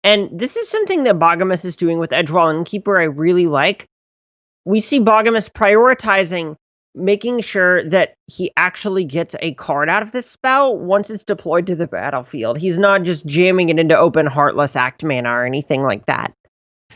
And this is something that Boggemes is doing with Edgewall and Keeper I really like. We see Boggemes prioritizing making sure that he actually gets a card out of this spell once it's deployed to the battlefield. He's not just jamming it into open Heartless Act mana or anything like that.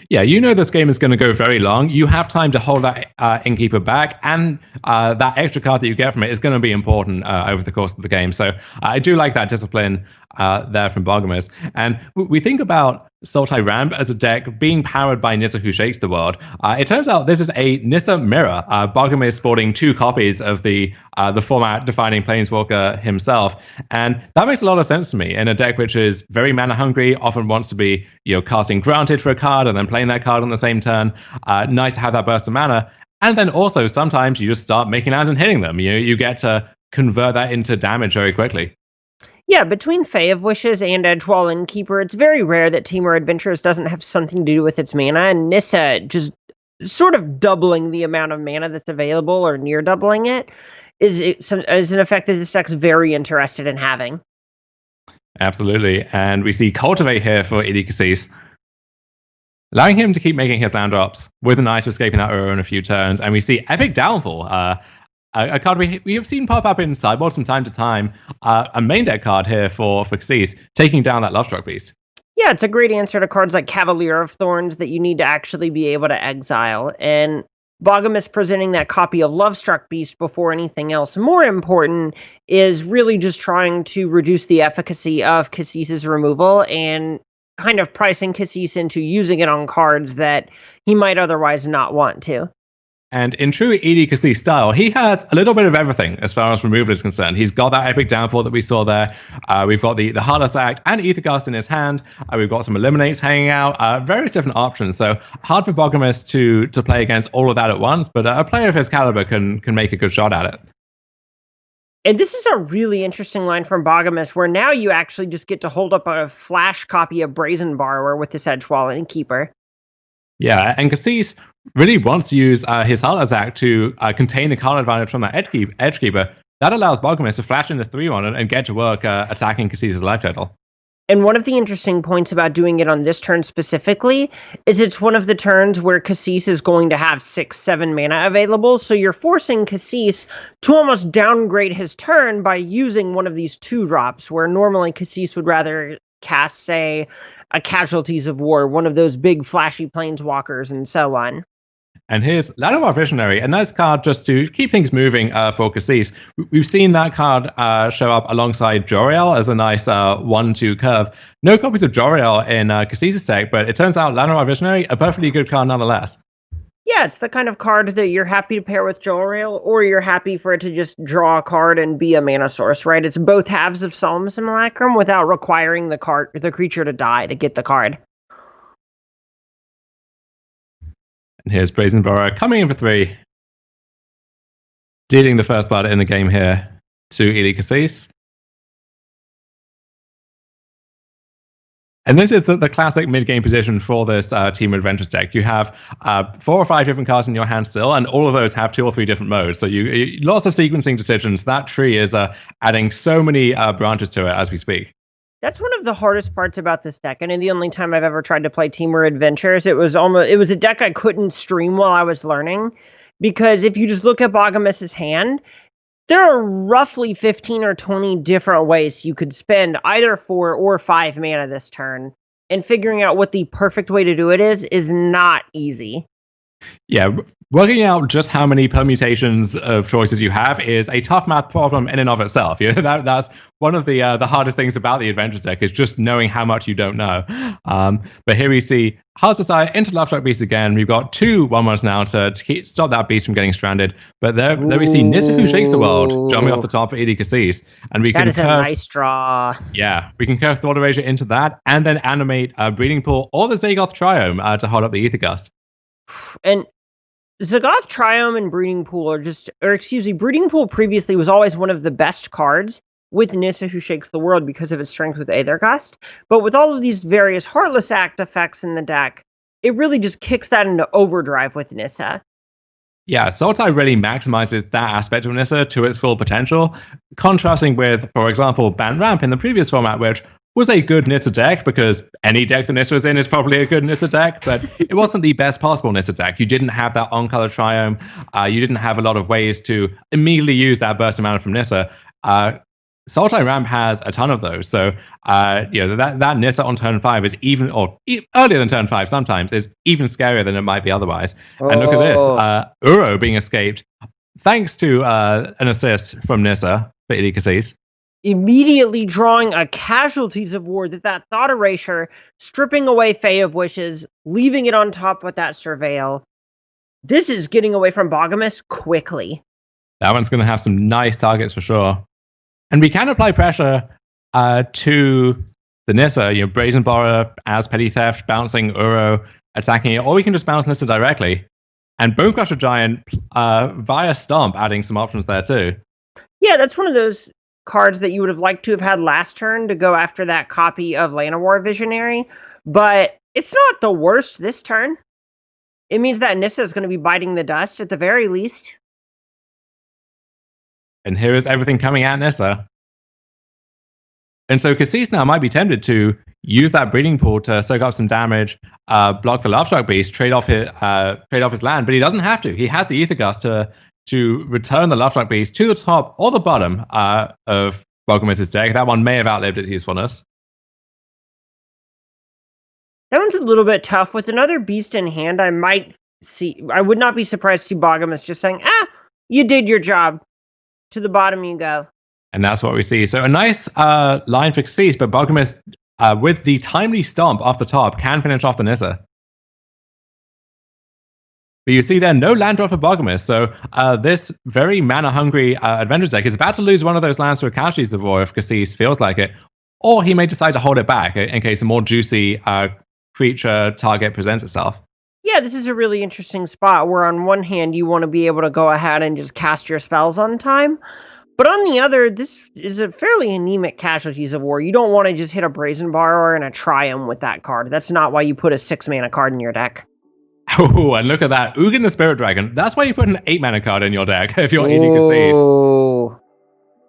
Yeah, you know this game is going to go very long. You have time to hold that Innkeeper back, and that extra card that you get from it is going to be important over the course of the game. So I do like that discipline there from Boggemes. And we think about Sultai Ramp as a deck being powered by Nissa Who Shakes the World. It turns out this is a Nissa mirror. Boggemes sporting 2 copies of the format-defining Planeswalker himself. And that makes a lot of sense to me in a deck which is very mana-hungry, often wants to be casting Granted for a card and then playing that card on the same turn. Nice to have that burst of mana. And then also, sometimes you just start making lands and hitting them. You get to convert that into damage very quickly. Yeah, between Fae of Wishes and Edgewall Innkeeper, it's very rare that Temur Adventures doesn't have something to do with its mana, and Nissa just sort of doubling the amount of mana that's available, or near doubling it, is an effect that this deck's very interested in having. Absolutely, and we see Cultivate here for Idi Kassis, allowing him to keep making his land drops with an eye to escaping that Uro in a few turns, and we see Epic Downfall, a card we have seen pop up in sideboards from time to time, a main deck card here for Kassis, taking down that Lovestruck Beast. Yeah, it's a great answer to cards like Cavalier of Thorns that you need to actually be able to exile, and Boggemes presenting that copy of Lovestruck Beast before anything else more important is really just trying to reduce the efficacy of Kassis' removal and kind of pricing Kassis into using it on cards that he might otherwise not want to. And in true Idi Kassis style, he has a little bit of everything as far as removal is concerned. He's got that Epic Downfall that we saw there. We've got the Heartless Act and Aethergast in his hand. We've got some Eliminates hanging out. Various different options. So hard for Boggemes to play against all of that at once, but a player of his caliber can make a good shot at it. And this is a really interesting line from Boggemes, where now you actually just get to hold up a flash copy of Brazen Borrower with this Edgewall Innkeeper. Yeah, and Kassis really wants to use his Heartless Act to contain the card advantage from that Edgekeeper. That allows Boggemes to flash in this 3-1 and get to work attacking Kassis' life total. And one of the interesting points about doing it on this turn specifically is it's one of the turns where Kassis is going to have 6-7 mana available, so you're forcing Kassis to almost downgrade his turn by using one of these 2-drops, where normally Kassis would rather cast, say, a Casualties of War, one of those big flashy planeswalkers, and so on. And here's Llanowar Visionary, a nice card just to keep things moving for Kassis. We've seen that card show up alongside Joriel as a nice 1-2 curve. No copies of Joriel in Kassis' deck, but it turns out Llanowar Visionary, a perfectly good card nonetheless. Yeah, it's the kind of card that you're happy to pair with Joriel, or you're happy for it to just draw a card and be a mana source, right? It's both halves of Solemn Simulacrum without requiring the creature to die to get the card. And here's Brazen Borrower coming in for 3. Dealing the first blood in the game here to Idi Kassis. And this is the classic mid-game position for this Team Adventures deck. You have 4 or 5 different cards in your hand still, and all of those have 2 or 3 different modes. So you lots of sequencing decisions. That tree is adding so many branches to it as we speak. That's one of the hardest parts about this deck, and the only time I've ever tried to play Temur Adventures, it was a deck I couldn't stream while I was learning, because if you just look at Boggemes' hand, there are roughly 15 or 20 different ways you could spend either 4 or 5 mana this turn, and figuring out what the perfect way to do it is not easy. Yeah, working out just how many permutations of choices you have is a tough math problem in and of itself. That's one of the hardest things about the Adventures deck, is just knowing how much you don't know. But here we see Heartless Desire into Lovestruck Beast again. We've got 2 1/1s now to stop that beast from getting stranded. But there we see Nissa Who Shakes the World jumping off the top for Idi Kassis. And we that is a nice draw. Yeah, we can curve Thought Erasure into that and then animate Breeding Pool or the Zagoth Triome to hold up the Aethergust. And Zagoth Triome and Breeding Pool Breeding Pool previously was always one of the best cards with Nissa Who Shakes the World because of its strength with Aethergust. But with all of these various Heartless Act effects in the deck, it really just kicks that into overdrive with Nissa. Yeah, Sultai really maximizes that aspect of Nissa to its full potential, contrasting with, for example, Ban Ramp in the previous format, which was a good Nissa deck, because any deck that Nissa was in is probably a good Nissa deck, but it wasn't the best possible Nissa deck. You didn't have that on-color Triome. You didn't have a lot of ways to immediately use that burst of mana from Nissa. Sultai Ramp has a ton of those, so that Nissa on turn 5 is even, or earlier than turn 5 sometimes, is even scarier than it might be otherwise. And look at this, Uro being escaped, thanks to an assist from Nissa for Ili Kassis. Immediately drawing a Casualties of War, that Thought Erasure, stripping away Fae of Wishes, leaving it on top with that Surveil. This is getting away from Boggemes quickly. That one's going to have some nice targets for sure. And we can apply pressure to the Nissa, Brazen Borrower as Petty Theft, bouncing Uro, attacking it, or we can just bounce Nissa directly. And Bonecrusher Giant via Stomp, adding some options there too. Yeah, that's one of those cards that you would have liked to have had last turn to go after that copy of Llanowar Visionary, but it's not the worst this turn. It means that Nissa is going to be biting the dust at the very least. And here is everything coming at Nissa. And so Kassis now might be tempted to use that Breeding Pool to soak up some damage, block the Lovestruck Beast, trade off his land, but he doesn't have to. He has the Ether Gust to return the Lovestruck Beast to the top or the bottom of Boggemes' deck. That one may have outlived its usefulness. That one's a little bit tough. With another beast in hand, I would not be surprised to see Boggemes just saying, you did your job. To the bottom you go. And that's what we see. So a nice line for Kassis, but Boggemes, with the timely Stomp off the top, can finish off the Nissa. But you see there, no land drop for Boggemes, so this very mana-hungry Adventure deck is about to lose one of those lands to a Casualties of War if Kassis feels like it, or he may decide to hold it back in case a more juicy creature target presents itself. Yeah, this is a really interesting spot where on one hand you want to be able to go ahead and just cast your spells on time, but on the other, this is a fairly anemic Casualties of War. You don't want to just hit a Brazen Borrower and a Triumph with that card. That's not why you put a 6-mana card in your deck. Oh, and look at that. Ugin the Spirit Dragon. That's why you put an 8-mana card in your deck if you're eating Kassis.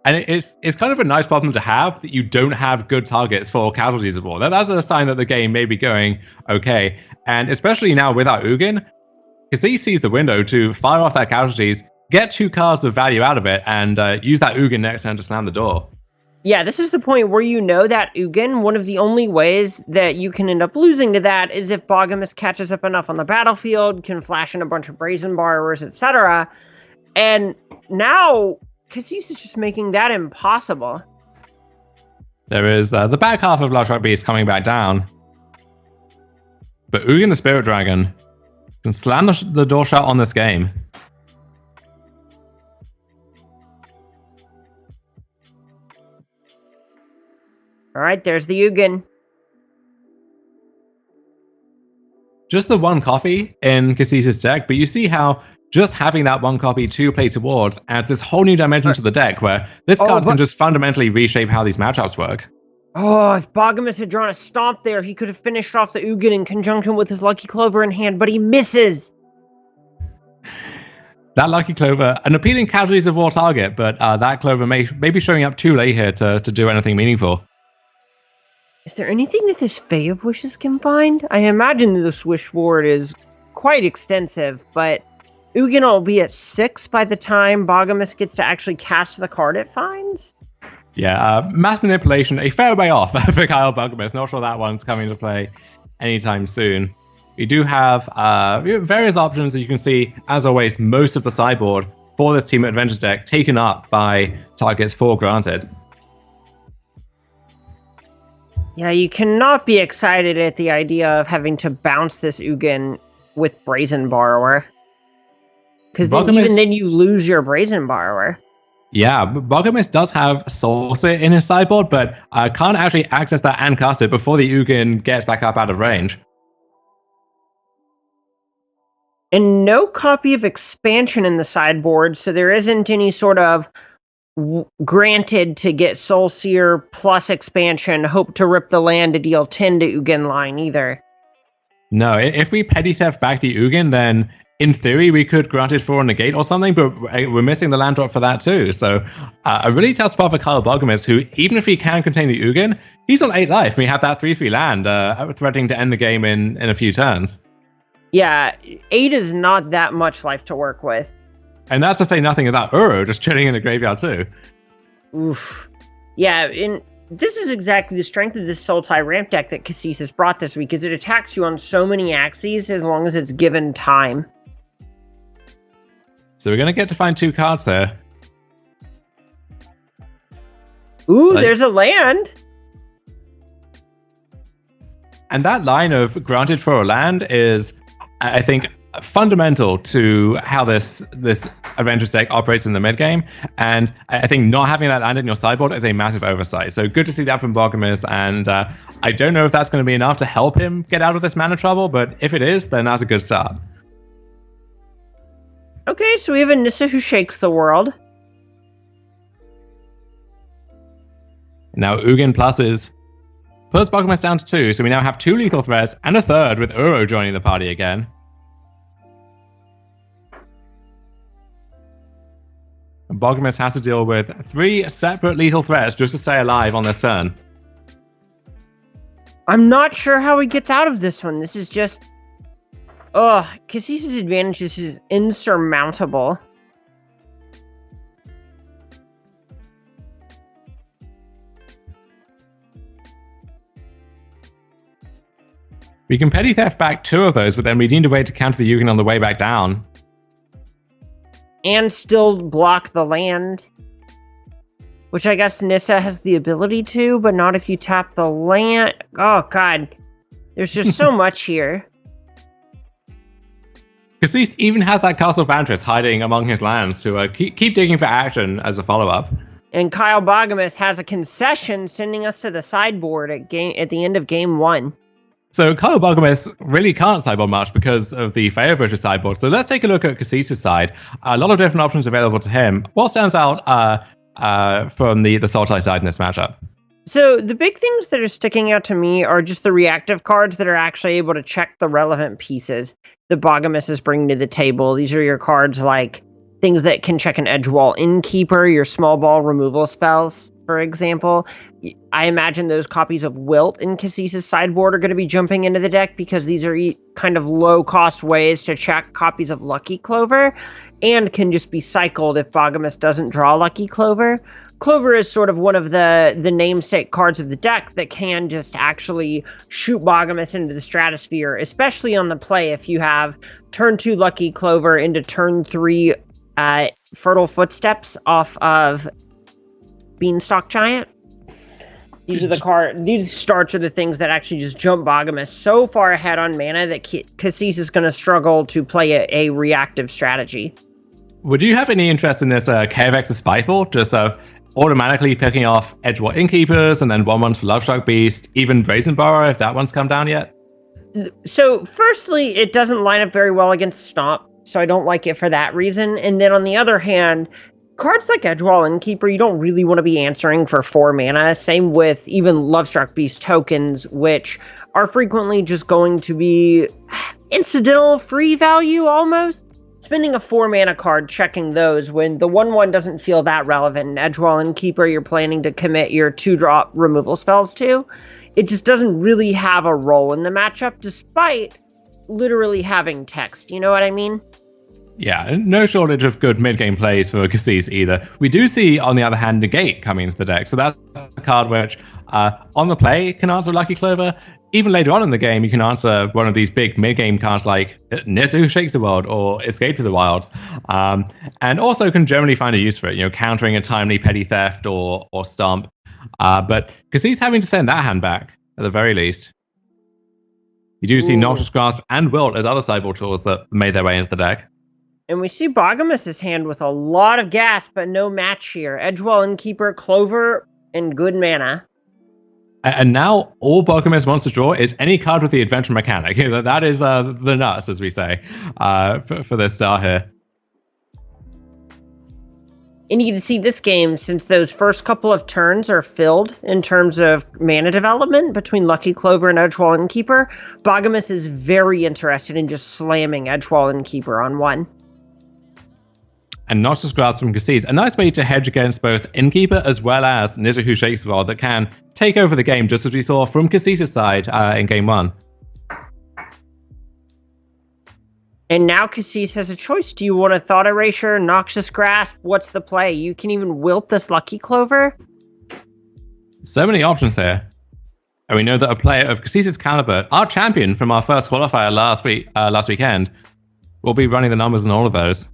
And it's kind of a nice problem to have that you don't have good targets for Casualties of War. That's a sign that the game may be going okay. And especially now without Ugin, Kassis sees the window to fire off that Casualties, get 2 cards of value out of it, and use that Ugin next turn to slam the door. Yeah, this is the point where you know that Ugin, one of the only ways that you can end up losing to that is if Boggemes catches up enough on the battlefield, can flash in a bunch of Brazen Borrowers, etc. And now, Kassis is just making that impossible. There is the back half of Lovestruck Beast coming back down. But Ugin the Spirit Dragon can slam the door shut on this game. All right, there's the Ugin. Just the one copy in Kassis' deck, but you see how just having that one copy to play towards adds this whole new dimension to the deck where this card can just fundamentally reshape how these matchups work. Oh, if Boggemes had drawn a Stomp there, he could have finished off the Ugin in conjunction with his Lucky Clover in hand, but he misses. That Lucky Clover, an appealing Casualties of War target, but that Clover may be showing up too late here to do anything meaningful. Is there anything that this Fae of Wishes can find? I imagine the switchboard is quite extensive, but Ugin will be at 6 by the time Boggemes gets to actually cast the card it finds? Yeah, Mass Manipulation, a fair way off for Kyle Boggemes. Not sure that one's coming to play anytime soon. We do have various options that you can see. As always, most of the sideboard for this Team Adventures deck taken up by targets for granted. Yeah, you cannot be excited at the idea of having to bounce this Ugin with Brazen Borrower. Because even then you lose your Brazen Borrower. Yeah, Boggemes does have Source-It in his sideboard, but can't actually access that and cast it before the Ugin gets back up out of range. And no copy of Expansion in the sideboard, so there isn't any sort of granted to get Soulseer plus Expansion, hope to rip the land to deal 10 to Ugin line either. No, if we Petty Theft back the Ugin, then in theory, we could Granted for a negate or something, but we're missing the land drop for that too. So a really tough spot for Kyle Boggemes, who, even if he can contain the Ugin, he's on 8 life. We have that 3/3 land threatening to end the game in a few turns. Yeah, 8 is not that much life to work with. And that's to say nothing about Uro just chilling in the graveyard too. Oof. Yeah, and this is exactly the strength of this Sultai ramp deck that Kassis has brought this week, is it attacks you on so many axes as long as it's given time. So we're going to get to find 2 cards here. Ooh, there's a land! And that line of granted for a land is, I think, fundamental to how this Adventures deck operates in the mid game, and I think not having that land in your sideboard is a massive oversight. So good to see that from Boggemes, and I don't know if that's going to be enough to help him get out of this mana trouble, but if it is, then that's a good start. Okay, so we have a Nissa who shakes the world. Now Ugin pluses puts Boggemes down to 2, so we now have 2 lethal threats and a third with Uro joining the party again. Boggemes has to deal with 3 separate lethal threats just to stay alive on this turn. I'm not sure how he gets out of this one. This is just... Ugh, Kassis' advantage is insurmountable. We can petty theft back 2 of those, but then we need to wait to counter the Ugin on the way back down. And still block the land. Which I guess Nissa has the ability to, but not if you tap the land. Oh, God. There's just so much here. Kassis even has that Castle Vantress hiding among his lands to keep digging for action as a follow-up. And Kyle Boggemes has a concession sending us to the sideboard at the end of game 1. So Kyle Boggemes really can't sideboard much because of the Feo versus sideboard. So let's take a look at Kassis' side. A lot of different options available to him. What stands out from the Sultai side in this matchup? So the big things that are sticking out to me are just the reactive cards that are actually able to check the relevant pieces that Boggemes is bringing to the table. These are your cards like things that can check an Edgewall Innkeeper, your small ball removal spells, for example. I imagine those copies of Wilt in Kassis' sideboard are going to be jumping into the deck because these are kind of low-cost ways to check copies of Lucky Clover and can just be cycled if Boggemes doesn't draw Lucky Clover. Clover is sort of one of the namesake cards of the deck that can just actually shoot Boggemes into the stratosphere, especially on the play if you have turn 2 Lucky Clover into turn 3 Fertile Footsteps off of Beanstalk Giant. These starts are the things that actually just jump Boggemes so far ahead on mana that Kassis is going to struggle to play a reactive strategy. Would you have any interest in this K-Vex Spiteful? Just automatically picking off Edgewall Innkeepers and then 1/1 for Lovestruck Beast, even Brazen Borrower if that one's come down yet? So, firstly, it doesn't line up very well against Stomp, so I don't like it for that reason. And then on the other hand, cards like Edgewall Innkeeper, you don't really want to be answering for 4 mana. Same with even Lovestruck Beast tokens, which are frequently just going to be incidental free value almost. Spending a 4 mana card checking those when the 1/1 doesn't feel that relevant. And Edgewall Innkeeper you're planning to commit your 2-drop removal spells to. It just doesn't really have a role in the matchup despite literally having text. You know what I mean? Yeah, no shortage of good mid-game plays for Kassis either. We do see, on the other hand, Negate coming into the deck. So that's a card which, on the play, can answer Lucky Clover. Even later on in the game, you can answer one of these big mid-game cards like Nissa Who Shakes the World or Escape to the Wilds. And also can generally find a use for it, countering a timely Petty Theft or Stomp. But Kassis having to send that hand back, at the very least. You do see Noxious Grasp and Wilt as other sideboard tools that made their way into the deck. And we see Boggemes' hand with a lot of gas, but no match here. Edgewall Innkeeper, Clover, and good mana. And now all Boggemes wants to draw is any card with the adventure mechanic. That is the nuts, as we say, for this start here. And you can see this game, since those first couple of turns are filled in terms of mana development between Lucky Clover and Edgewall Innkeeper, Boggemes is very interested in just slamming Edgewall Innkeeper on one. And Noxious Grasp from Kassis, a nice way to hedge against both Innkeeper as well as Nizza Who Shakes the World that can take over the game, just as we saw from Kassis' side in Game 1. And now Kassis has a choice. Do you want a Thought Erasure, Noxious Grasp? What's the play? You can even wilt this Lucky Clover. So many options here. And we know that a player of Kassis' caliber, our champion from our first qualifier last weekend, will be running the numbers on all of those.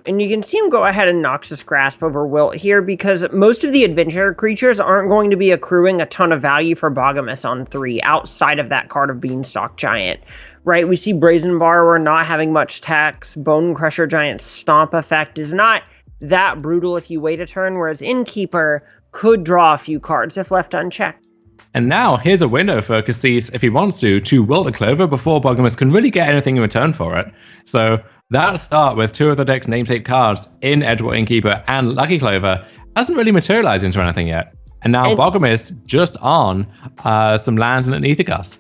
And you can see him go ahead and Noxious Grasp over Wilt here because most of the adventure creatures aren't going to be accruing a ton of value for Boggemes on 3 outside of that card of Beanstalk Giant. Right, we see Brazen Borrower not having much tax. Bone Crusher Giant's Stomp effect is not that brutal if you wait a turn, whereas Innkeeper could draw a few cards if left unchecked. And now, here's a window for Kassis, if he wants to wilt the Clover before Boggemes can really get anything in return for it. So that start with 2 of the deck's namesake cards in Edgewall Innkeeper and Lucky Clover hasn't really materialized into anything yet. And now Boggemes just on some lands and an Ether Gust.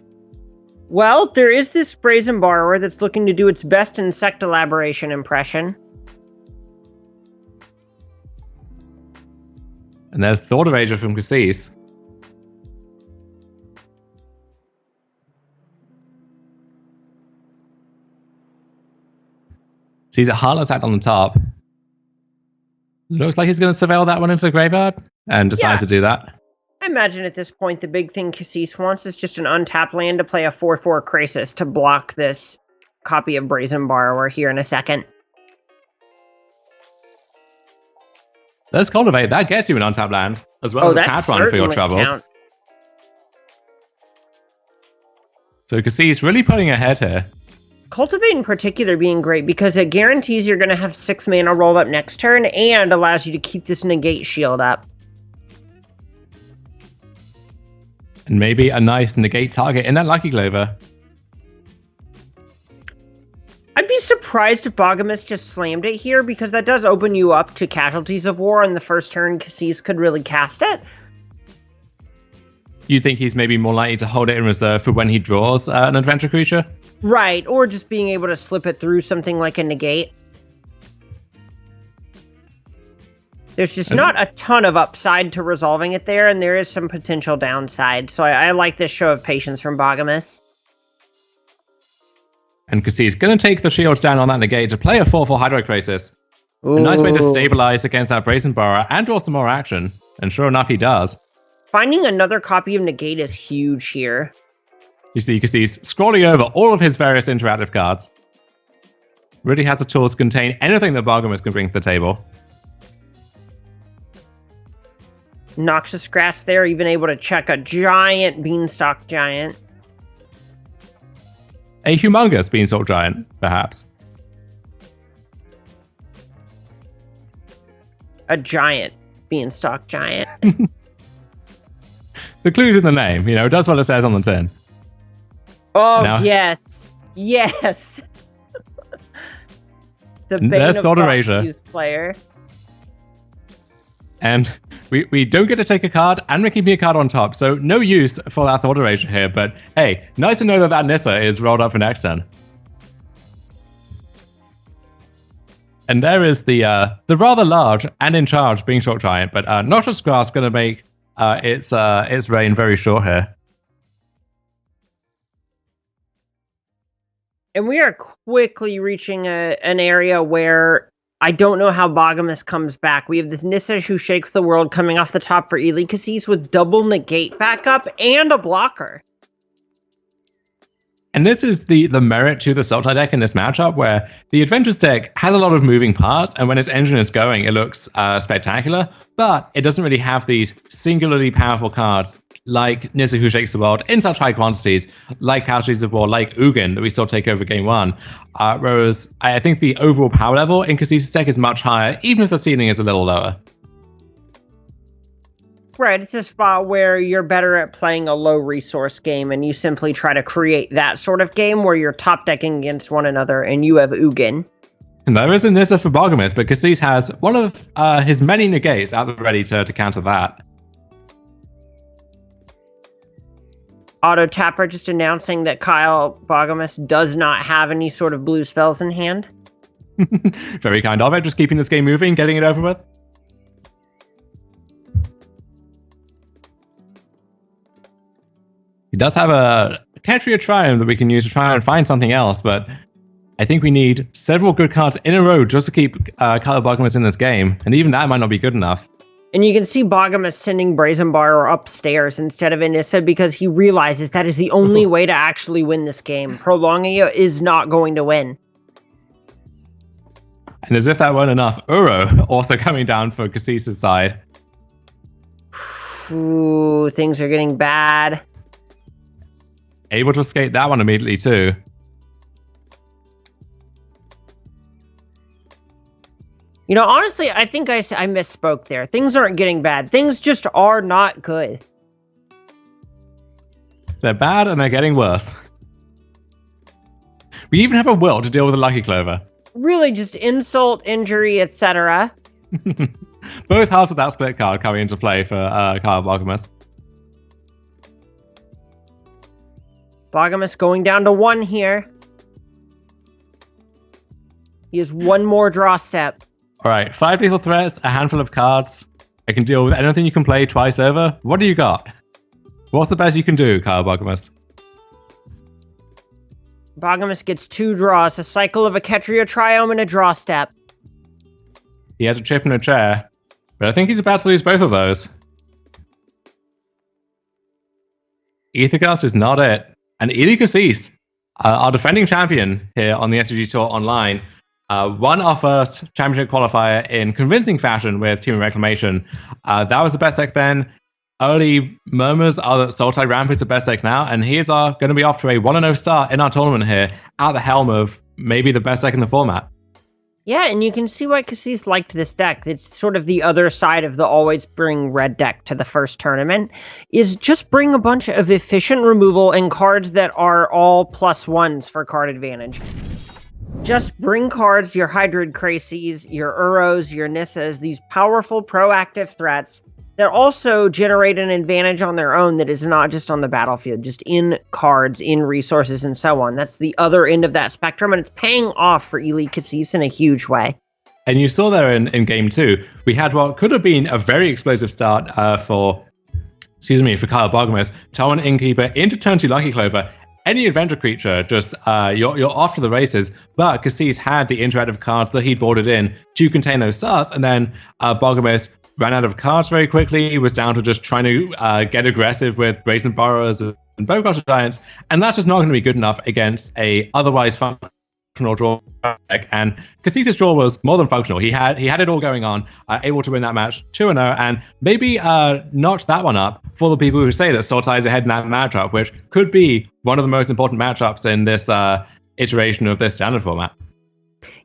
Well, there is this Brazen Borrower that's looking to do its best insect elaboration impression. And there's Thought Erasure from Kassis. Sees a Heartless Act on the top. Looks like he's going to surveil that one into the graveyard and decides to do that. I imagine at this point the big thing Kassis wants is just an untapped land to play a 4/4 Krasis to block this copy of Brazen Borrower here in a second. Let's Cultivate. That gets you an untapped land, as well as a tap one for your troubles. So Kassis really putting ahead here. Cultivate in particular being great because it guarantees you're going to have 6 mana rolled up next turn and allows you to keep this negate shield up. And maybe a nice negate target in that Lucky Clover. I'd be surprised if Boggemes just slammed it here because that does open you up to Casualties of War on the first turn. Kassis could really cast it. You think he's maybe more likely to hold it in reserve for when he draws an adventure creature? Right, or just being able to slip it through something like a negate. There's just not a ton of upside to resolving it there, and there is some potential downside. So I like this show of patience from Boggemes. And Kassis going to take the shields down on that negate to play a 4/4 Hydrokrasis. A nice way to stabilize against that Brazen Borrower and draw some more action. And sure enough, he does. Finding another copy of negate is huge here. You see Kassis scrolling over all of his various interactive cards. Really has the tools to contain anything that Boggemes can bring to the table. Noxious Grass there, even able to check a giant Beanstalk Giant. A humongous Beanstalk Giant, perhaps. A giant Beanstalk Giant. The clue's in the name, it does what it says on the tin. Oh, yes. Yes. The Bane of Kassis player. And we don't get to take a card, and we're keeping a card on top, so no use for that Thought Erasure here, but hey, nice to know that Nissa is rolled up for next turn. And there is the rather large and in charge Beanstalk Giant, but Noxious Grasp going to make its reign very short here. And we are quickly reaching an area where I don't know how Boggemes comes back. We have this Nissa Who Shakes the World coming off the top for Elite Kassis with double negate backup and a blocker. And this is the merit to the Sultai deck in this matchup, where the Adventures deck has a lot of moving parts, and when its engine is going, it looks spectacular, but it doesn't really have these singularly powerful cards like Nissa Who Shakes the World in such high quantities, like Casualties of War, like Ugin that we saw take over Game 1. Whereas I think the overall power level in Kassis' deck is much higher, even if the ceiling is a little lower. Right, it's a spot where you're better at playing a low resource game, and you simply try to create that sort of game where you're top decking against one another, and you have Ugin. And there is a Nissa for Boggemes, but Kassis has one of his many negates at the ready to counter that. Auto Tapper just announcing that Kyle Boggemes does not have any sort of blue spells in hand. Very kind of it, just keeping this game moving, getting it over with. He does have a Ketria Triumph that we can use to try and find something else, but I think we need several good cards in a row just to keep Kyle Boggemes in this game, and even that might not be good enough. And you can see Boggemes sending Brazen Borrower upstairs instead of Anissa because he realizes that is the only way to actually win this game. Prolonging it is not going to win. And as if that weren't enough, Uro also coming down for Kassis' side. Ooh, things are getting bad. Able to escape that one immediately too. You know, honestly, I think I misspoke there. Things aren't getting bad. Things just are not good. They're bad and they're getting worse. We even have a will to deal with a Lucky Clover. Really just insult, injury, etc. Both halves of that split card coming into play for Kyle Boggemes. Boggemes going down to 1 here. He has one more draw step. Alright, 5 lethal threats, a handful of cards. I can deal with anything you can play twice over. What do you got? What's the best you can do, Kyle Boggemes? Boggemes gets 2 draws, a cycle of a Ketria Triome and a draw step. He has a chip and a chair, but I think he's about to lose both of those. Aethergust is not it. And Eli Kassis, our defending champion here on the SCG Tour Online, won our first championship qualifier in convincing fashion with Team Reclamation. That was the best deck then. Early murmurs are that Sultai Ramp is the best deck now, and he is going to be off to a 1-0 start in our tournament here, at the helm of maybe the best deck in the format. Yeah, and you can see why Kassis liked this deck. It's sort of the other side of the always bring red deck to the first tournament, is just bring a bunch of efficient removal and cards that are all +1s for card advantage. Just bring cards, your Hydrid Kassis, your Uros, your Nissas, these powerful proactive threats that also generate an advantage on their own that is not just on the battlefield, just in cards, in resources, and so on. That's the other end of that spectrum, and it's paying off for Eli Kassis in a huge way. And you saw there in game 2, we had what could have been a very explosive start for Kyle Boggemes. Tauren Innkeeper into turn 2 Lucky Clover. Any adventure creature, just you're off to the races. But Kassis had the interactive cards that he'd boarded in to contain those starts, and then Boggemes ran out of cards very quickly. He was down to just trying to get aggressive with Brazen Borrowers and Bowcrusher Giants, and that's just not going to be good enough against a otherwise functional draw deck. And Kassis' draw was more than functional. He had it all going on, able to win that match 2-0, and maybe notch that one up for the people who say that Sultai is ahead in that matchup, which could be one of the most important matchups in this iteration of this standard format.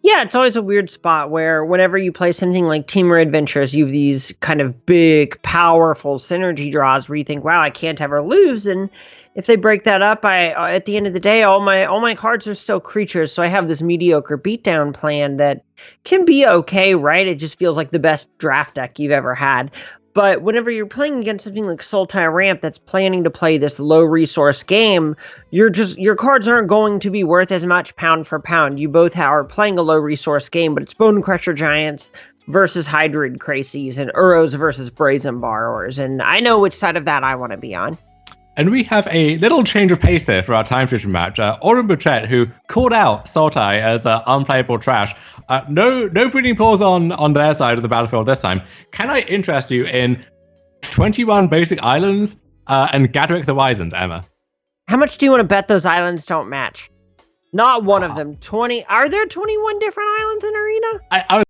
Yeah, it's always a weird spot where whenever you play something like Teamer Adventures, you have these kind of big, powerful synergy draws where you think, wow, I can't ever lose. And if they break that up, at the end of the day, all my cards are still creatures. So I have this mediocre beatdown plan that can be okay, right? It just feels like the best draft deck you've ever had. But whenever you're playing against something like Sultai Ramp that's planning to play this low resource game, your cards aren't going to be worth as much pound for pound. You both are playing a low resource game, but it's Bowcrusher Giants versus Hydrid Kassis and Uros versus Brazen Borrowers. And I know which side of that I want to be on. And we have a little change of pace here for our time fusion match. Aurum Butchett, who called out Sultai as unplayable trash. No breeding pause on their side of the battlefield this time. Can I interest you in 21 basic islands and Gadrick the Wizened, Emma? How much do you want to bet those islands don't match? Not one of them. 20. Are there 21 different islands in Arena? I was